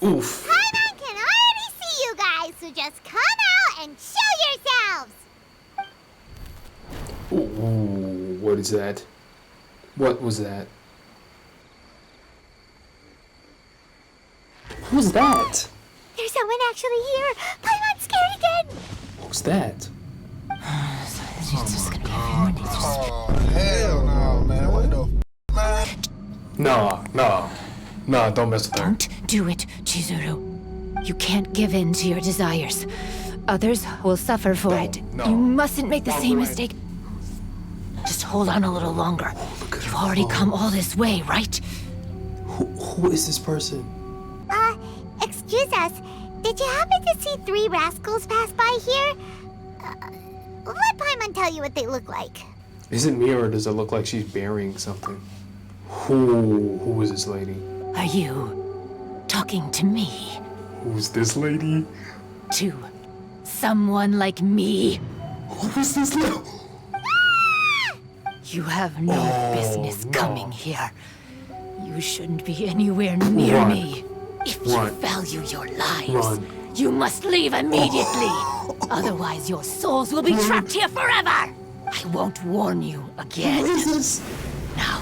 Oof. Paimon can already see you guys, so just come out and show yourselves! Ooh, what is that? What was that? Who's that? There's someone actually here! Paimon's scared again! Who's that? Oh, hell no, man. What the man? Nah, don't mess with her. Don't do it, Chizuru. You can't give in to your desires. Others will suffer for it. No. You mustn't make the Walk same away. mistake. Just hold on a little longer. Look at You've her already phone. come all this way, right? Who is this person? Excuse us. Did you happen to see 3 rascals pass by here? Let Paimon tell you what they look like. Is it me or does it look like she's burying something? Who is this lady? Are you talking to me? Who's this lady? To someone like me? Who is this lady? You have no business no. coming here. You shouldn't be anywhere near Run. me. If you Run. value your lives, Run. you must leave immediately. Otherwise, your souls will be trapped here forever. I won't warn you again. Who is this? Now,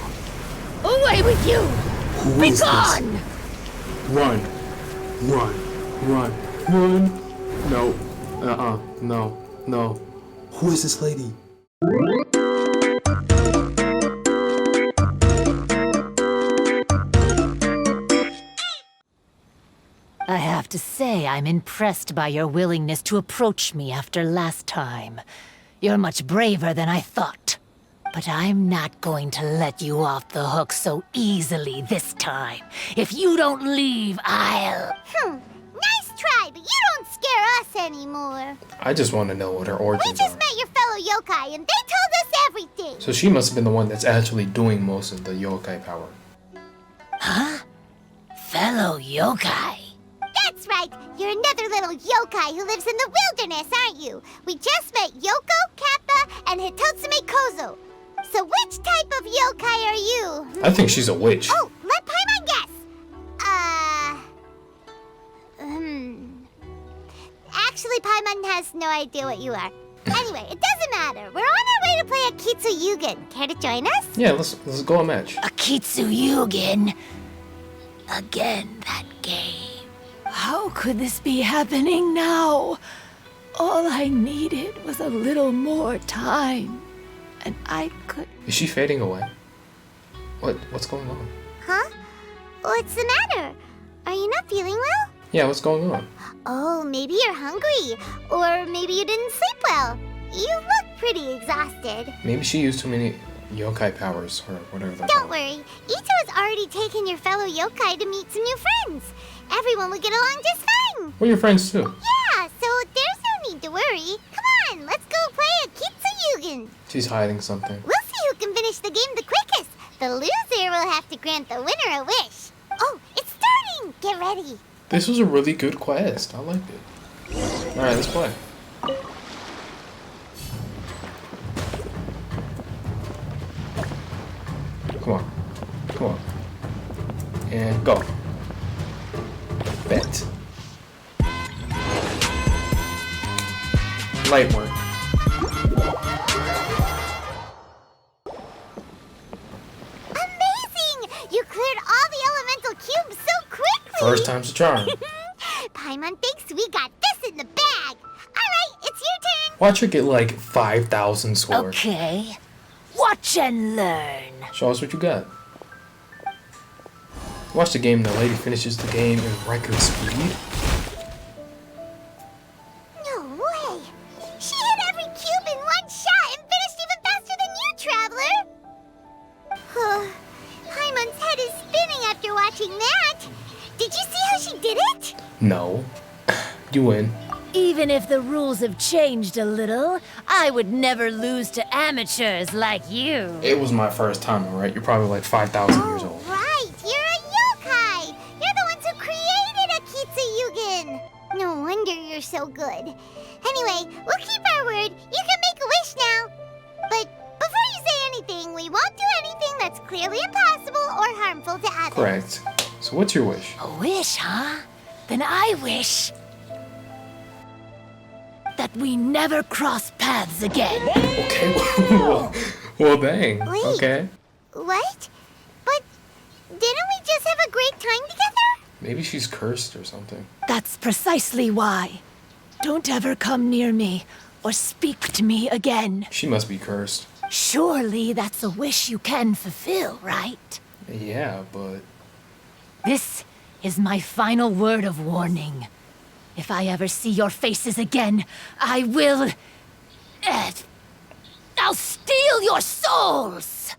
away with you! Who Be is this? gone! Run. No. No. Who is this lady? I have to say, I'm impressed by your willingness to approach me after last time. You're much braver than I thought. But I'm not going to let you off the hook so easily this time. If you don't leave, I'll... Nice try, but you don't scare us anymore. I just want to know what her We origins just are. met your fellow yokai, and they told us everything. So she must have been the one that's actually doing most of the yokai power. Huh? Fellow yokai? That's right. You're another little yokai who lives in the wilderness, aren't you? We just met Yoko, Kappa, and Hitotsume Kozo. So which type of yokai are you? I think she's a witch. Oh, let Paimon guess. Actually, Paimon has no idea what you are. Anyway, it doesn't matter. We're on our way to play a Kitsuyugen. Care to join us? Yeah, let's go a match. Akitsuyugen. Again, that game. How could this be happening now? All I needed was a little more time. And I could... Is she fading away? What's going on? Huh? What's the matter? Are you not feeling well? Yeah, what's going on? Oh, maybe you're hungry. Or maybe you didn't sleep well. You look pretty exhausted. Maybe she used too many yokai powers or whatever they're Don't called. worry. Ito has already taken your fellow yokai to meet some new friends. Everyone will get along just fine. We're your friends too. Yeah, so there's no need to worry. Come on, let's go play a Kitsuyugen. She's hiding something. We'll see who can finish the game the quickest. The loser will have to grant the winner a wish. Oh, it's starting! Get ready. This was a really good quest. I liked it. Alright, let's play. Come on. And go. Bet. Light work. Amazing! You cleared all the elemental cubes so quickly! First time's a charm. Paimon thinks we got this in the bag. Alright, it's your turn. Watch her get like 5,000 scores. Okay. Watch and learn. Show us what you got. Watch the game, the lady finishes the game in record speed. No way! She hit every cube in one shot and finished even faster than you, Traveler! Paimon's head is spinning after watching that. Did you see how she did it? No. You win. Even if the rules have changed a little, I would never lose to amateurs like you. It was my first time, alright? You're probably like 5,000 years old. Right, you're a yokai! You're the ones who created a Kitsuyugen! No wonder you're so good. Anyway, we'll keep our word. You can make a wish now. But before you say anything, we won't do anything that's clearly impossible or harmful to others. Correct. So what's your wish? A wish, huh? then I wish that we never cross paths again. Okay. Well, dang. Wait. Okay. What? But didn't we just have a great time together? Maybe she's cursed or something. That's precisely why. Don't ever come near me or speak to me again. She must be cursed. Surely that's a wish you can fulfill, right? Yeah, but... This is my final word of warning. If I ever see your faces again, I will... I'll steal your souls!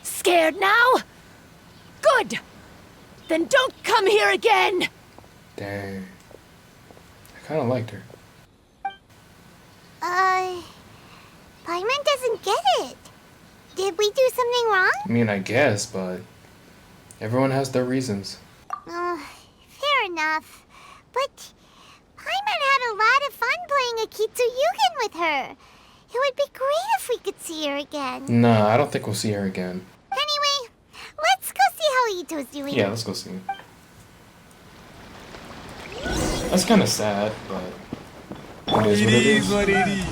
Scared now? Good! Then don't come here again! Dang. I kind of liked her. Paimon doesn't get it. Did we do something wrong? I mean, I guess, but... everyone has their reasons. Fair enough. But Paimon had a lot of fun playing a Kitsuyugen with her. It would be great if we could see her again. Nah, I don't think we'll see her again. Anyway, let's go see how Ito's doing. Yeah, let's go see. That's kind of sad, but... it is what it is.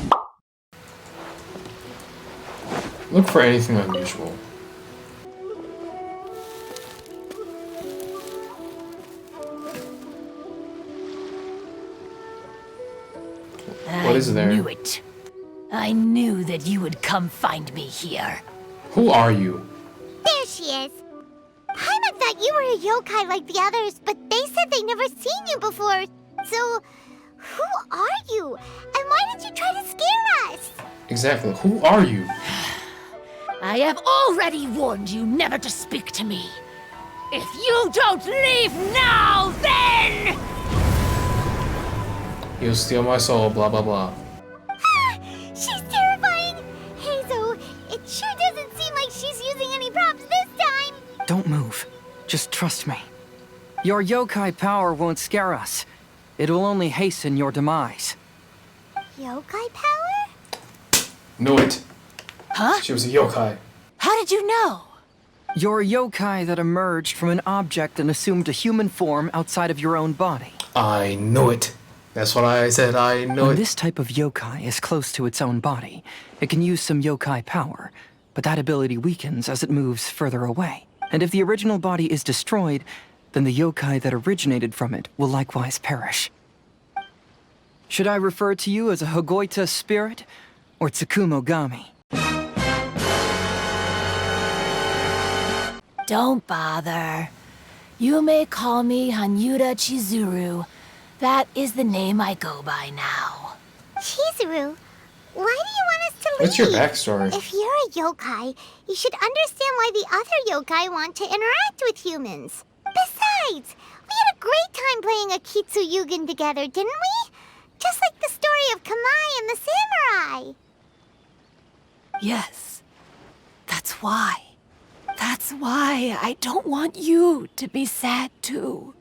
Look for anything unusual. What is there? I knew it. I knew that you would come find me here. Who are you? There she is. Paimon thought you were a yokai like the others, but they said they never seen you before. So, who are you? And why did you try to scare us? Exactly. Who are you? I have already warned you never to speak to me. If you don't leave now, then... You'll steal my soul, blah blah blah. She's terrifying! Hazel, it sure doesn't seem like she's using any props this time! Don't move. Just trust me. Your yokai power won't scare us. It will only hasten your demise. Yokai power? Knew it. Huh? She was a yokai. How did you know? You're a yokai that emerged from an object and assumed a human form outside of your own body. I knew it. That's what I said. I know When it. this type of yokai is close to its own body, it can use some yokai power, but that ability weakens as it moves further away. And if the original body is destroyed, then the yokai that originated from it will likewise perish. Should I refer to you as a Hagoita spirit or Tsukumogami? Don't bother. You may call me Hanyuda Chizuru. That is the name I go by now. Chizuru, why do you want us to leave? What's your backstory? If you're a yokai, you should understand why the other yokai want to interact with humans. Besides, we had a great time playing a Kitsuyugen together, didn't we? Just like the story of Kamai and the samurai. Yes. That's why. That's why I don't want you to be sad too.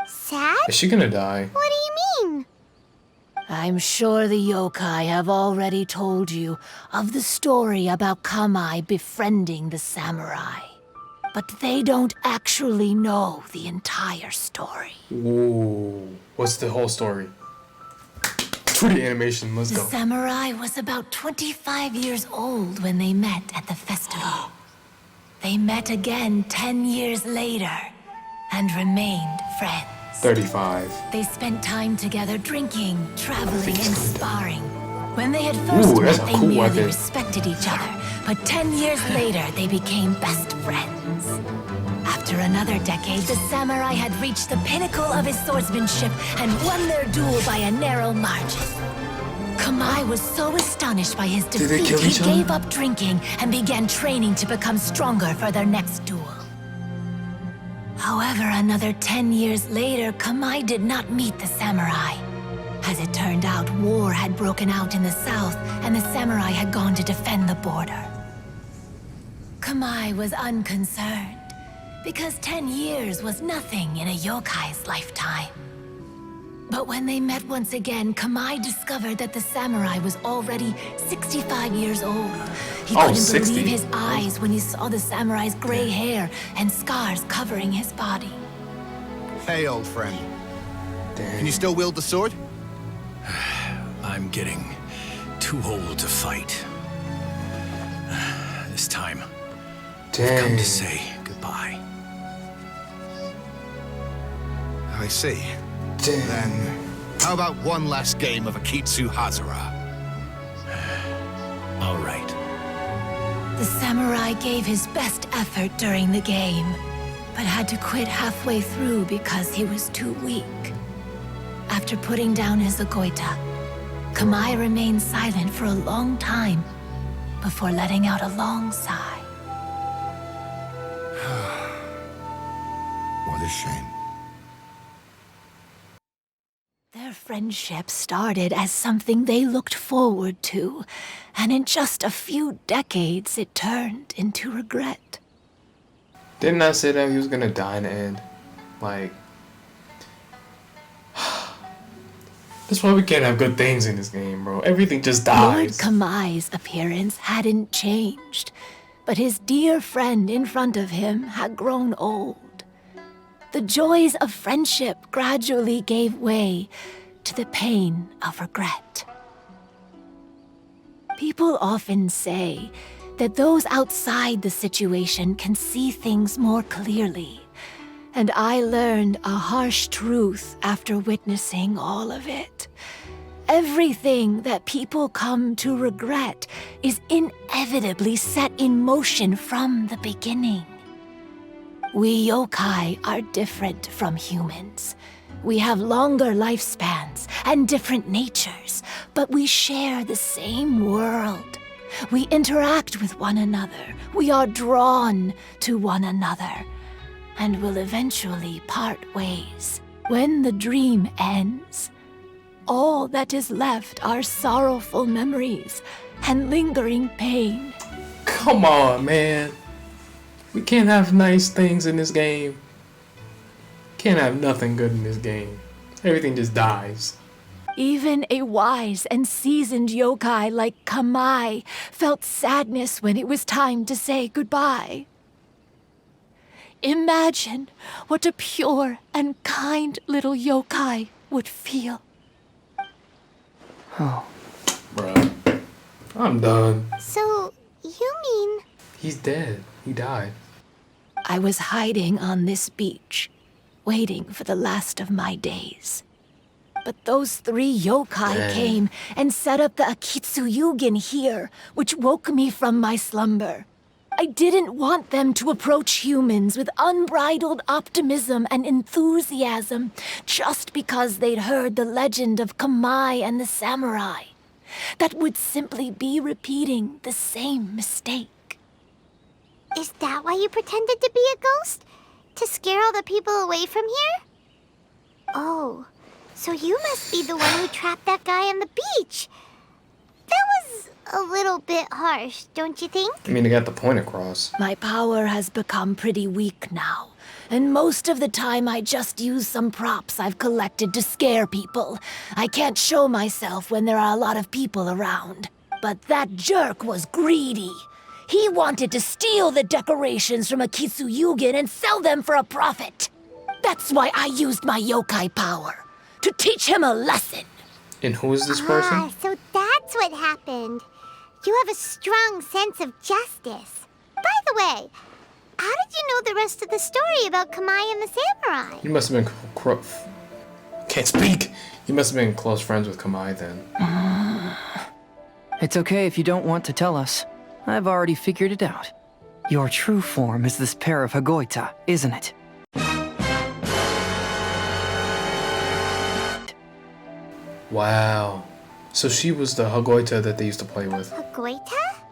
Sad? Is she gonna die? What do you mean? I'm sure the yokai have already told you of the story about Kamai befriending the samurai. But they don't actually know the entire story. Ooh. What's the whole story? 2D animation, let's The go. samurai was about 25 years old when they met at the festival. They met again 10 years later and remained friends. 35. They spent time together drinking, traveling, and sparring. When they had first Ooh, that's met, a they cool merely weapon. respected each other. But 10 years later, they became best friends. After another decade, the samurai had reached the pinnacle of his swordsmanship and won their duel by a narrow margin. Kamai was so astonished by his Did they defeat, kill he each other? gave up drinking and began training to become stronger for their next duel. However, another 10 years later, Kamai did not meet the samurai. As it turned out, war had broken out in the south, and the samurai had gone to defend the border. Kamai was unconcerned, because 10 years was nothing in a yokai's lifetime. But when they met once again, Kamai discovered that the samurai was already 65 years old. He couldn't 60. believe his eyes when he saw the samurai's gray hair and scars covering his body. Hey, old friend. Dang. Can you still wield the sword? I'm getting too old to fight. This time, I've come Dang. to say goodbye. I see. Dang. Then, how about one last game of Akitsu Hazara? All right. The samurai gave his best effort during the game, but had to quit halfway through because he was too weak. After putting down his Agoita, Kamai remained silent for a long time before letting out a long sigh. What a shame. Their friendship started as something they looked forward to, and in just a few decades it turned into regret. Didn't I say that he was gonna die in the end? Like, that's why we can't have good things in this game, bro. Everything just Lord dies. Kamai's appearance hadn't changed, but his dear friend in front of him had grown old. The joys of friendship gradually gave way to the pain of regret. People often say that those outside the situation can see things more clearly, and I learned a harsh truth after witnessing all of it. Everything that people come to regret is inevitably set in motion from the beginning. We yokai are different from humans. We have longer lifespans and different natures, but we share the same world. We interact with one another. We are drawn to one another, and will eventually part ways. When the dream ends, all that is left are sorrowful memories and lingering pain. Come on, man. We can't have nice things in this game. Can't have nothing good in this game. Everything just dies. Even a wise and seasoned yokai like Kamai felt sadness when it was time to say goodbye. Imagine what a pure and kind little yokai would feel. Oh, Bruh. I'm done. So, you mean... He's dead. He died. I was hiding on this beach, waiting for the last of my days. But those 3 yokai Dang. came and set up the Akitsu Yugen here, which woke me from my slumber. I didn't want them to approach humans with unbridled optimism and enthusiasm just because they'd heard the legend of Kamai and the samurai. That would simply be repeating the same mistake. Is that why you pretended to be a ghost? To scare all the people away from here? Oh, so you must be the one who trapped that guy on the beach. That was a little bit harsh, don't you think? I mean, they got the point across. My power has become pretty weak now, and most of the time I just use some props I've collected to scare people. I can't show myself when there are a lot of people around. But that jerk was greedy. He wanted to steal the decorations from Akitsu Yugen and sell them for a profit. That's why I used my yokai power, to teach him a lesson. And who is this person? Ah, so that's what happened. You have a strong sense of justice. By the way, how did you know the rest of the story about Kamai and the samurai? You must have been can't speak. You must have been close friends with Kamai then. it's okay if you don't want to tell us. I've already figured it out. Your true form is this pair of Hagoita, isn't it? Wow. So she was the Hagoita that they used to play with. Hagoita?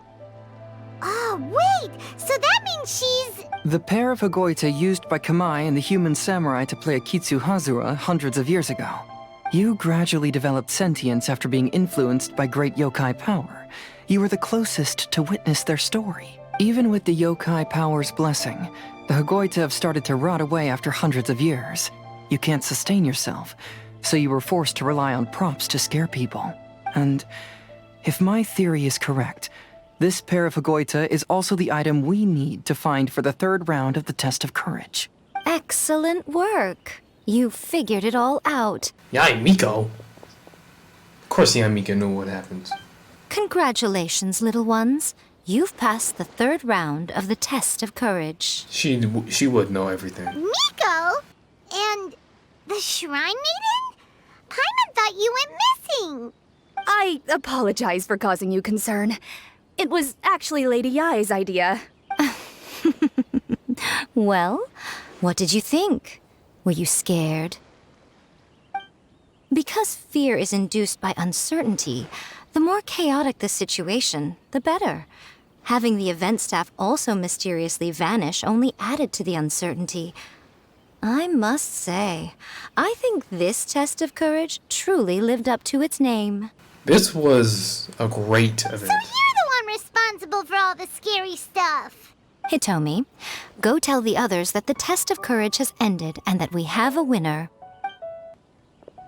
Oh, wait! So that means she's... The pair of Hagoita used by Kamai and the human samurai to play Akitsu Hazura hundreds of years ago. You gradually developed sentience after being influenced by great yokai power. You were the closest to witness their story. Even with the yokai power's blessing, the Hagoita have started to rot away after hundreds of years. You can't sustain yourself, so you were forced to rely on props to scare people. And if my theory is correct, this pair of Hagoita is also the item we need to find for the third round of the test of courage. Excellent work. You figured it all out. Yai Miko? Of course Yai Miko knew what happens. Congratulations, little ones. You've passed the third round of the test of courage. She would know everything. Miko? And the Shrine Maiden? Paimon thought you went missing. I apologize for causing you concern. It was actually Lady Yai's idea. Well, what did you think? Were you scared? Because fear is induced by uncertainty, the more chaotic the situation, the better. Having the event staff also mysteriously vanish only added to the uncertainty. I must say, I think this test of courage truly lived up to its name. This was a great event. So you're the one responsible for all the scary stuff. Hitomi, go tell the others that the test of courage has ended and that we have a winner.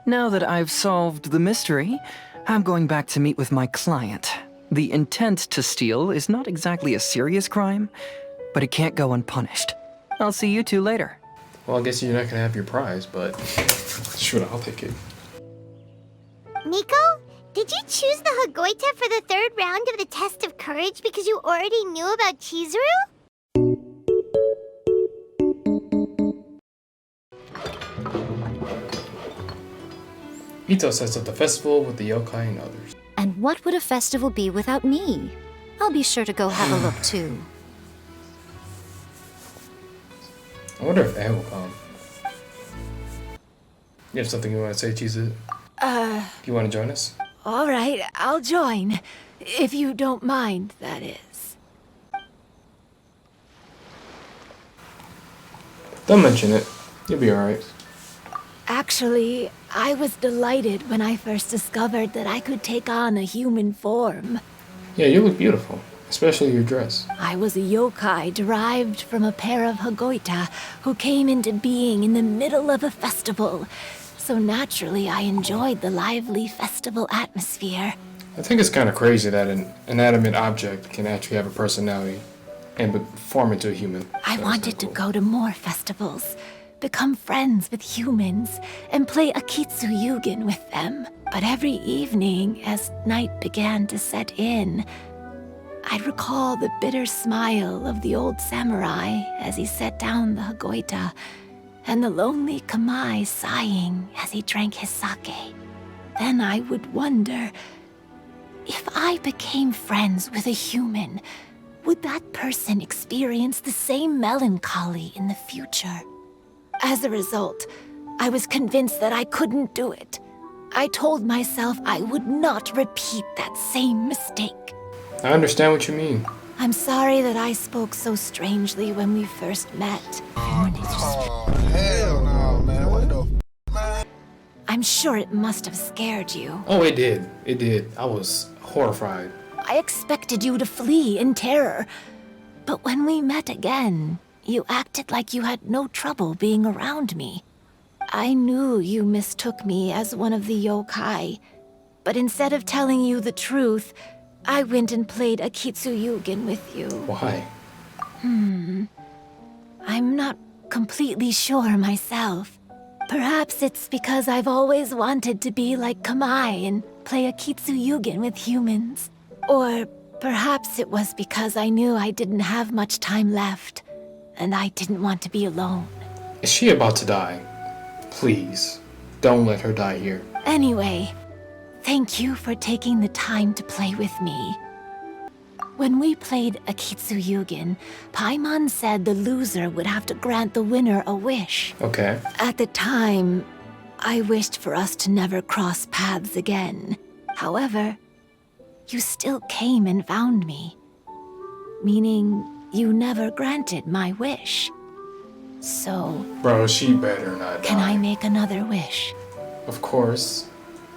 Now that I've solved the mystery, I'm going back to meet with my client. The intent to steal is not exactly a serious crime, but it can't go unpunished. I'll see you two later. Well, I guess you're not gonna have your prize, but sure, I'll take it. Miko, did you choose the Hagoita for the third round of the test of courage because you already knew about Chizuru? Ito sets up the festival with the yokai and others. And what would a festival be without me? I'll be sure to go have a look too. I wonder if Anne will come. You have something you want to say, Chizuru? Do you want to join us? All right, I'll join. If you don't mind, that is. Don't mention it. You'll be alright. Actually, I was delighted when I first discovered that I could take on a human form. Yeah, you look beautiful. Especially your dress. I was a yokai derived from a pair of Hagoita who came into being in the middle of a festival. So naturally, I enjoyed the lively festival atmosphere. I think it's kind of crazy that an inanimate object can actually have a personality and form into a human. I wanted to go to more festivals, become friends with humans, and play Akitsu Yugen with them. But every evening, as night began to set in, I'd recall the bitter smile of the old samurai as he set down the Hagoita, and the lonely Kamai sighing as he drank his sake. Then I would wonder, if I became friends with a human, would that person experience the same melancholy in the future? As a result, I was convinced that I couldn't do it. I told myself I would not repeat that same mistake. I understand what you mean. I'm sorry that I spoke so strangely when we first met. Oh, hell no, man. What the man? I'm sure it must have scared you. Oh, it did. It did. I was horrified. I expected you to flee in terror. But when we met again, you acted like you had no trouble being around me. I knew you mistook me as one of the yokai, but instead of telling you the truth, I went and played Akitsu Yugen with you. Why? I'm not completely sure myself. Perhaps it's because I've always wanted to be like Kamai and play Akitsu Yugen with humans. Or perhaps it was because I knew I didn't have much time left, and I didn't want to be alone. Is she about to die? Please, don't let her die here. Anyway, thank you for taking the time to play with me. When we played Akitsu Yugen, Paimon said the loser would have to grant the winner a wish. Okay. At the time, I wished for us to never cross paths again. However, you still came and found me, meaning you never granted my wish. So, Bro, she better not die. can I make another wish? Of course.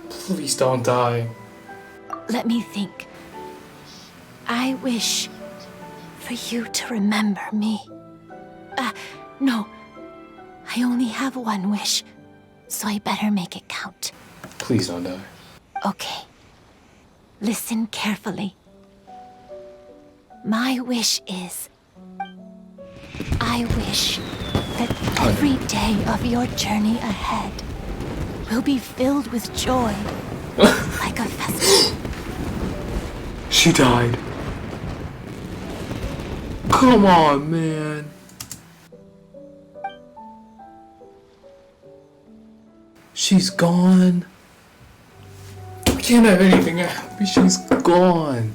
Please don't die. Let me think. I wish for you to remember me. No. I only have one wish. so I better make it count. Please don't die. Okay. Listen carefully. My wish is... I wish that every day of your journey ahead will be filled with joy, like a festival. She died. Come on, man. She's gone. We can't have anything happen. She's gone.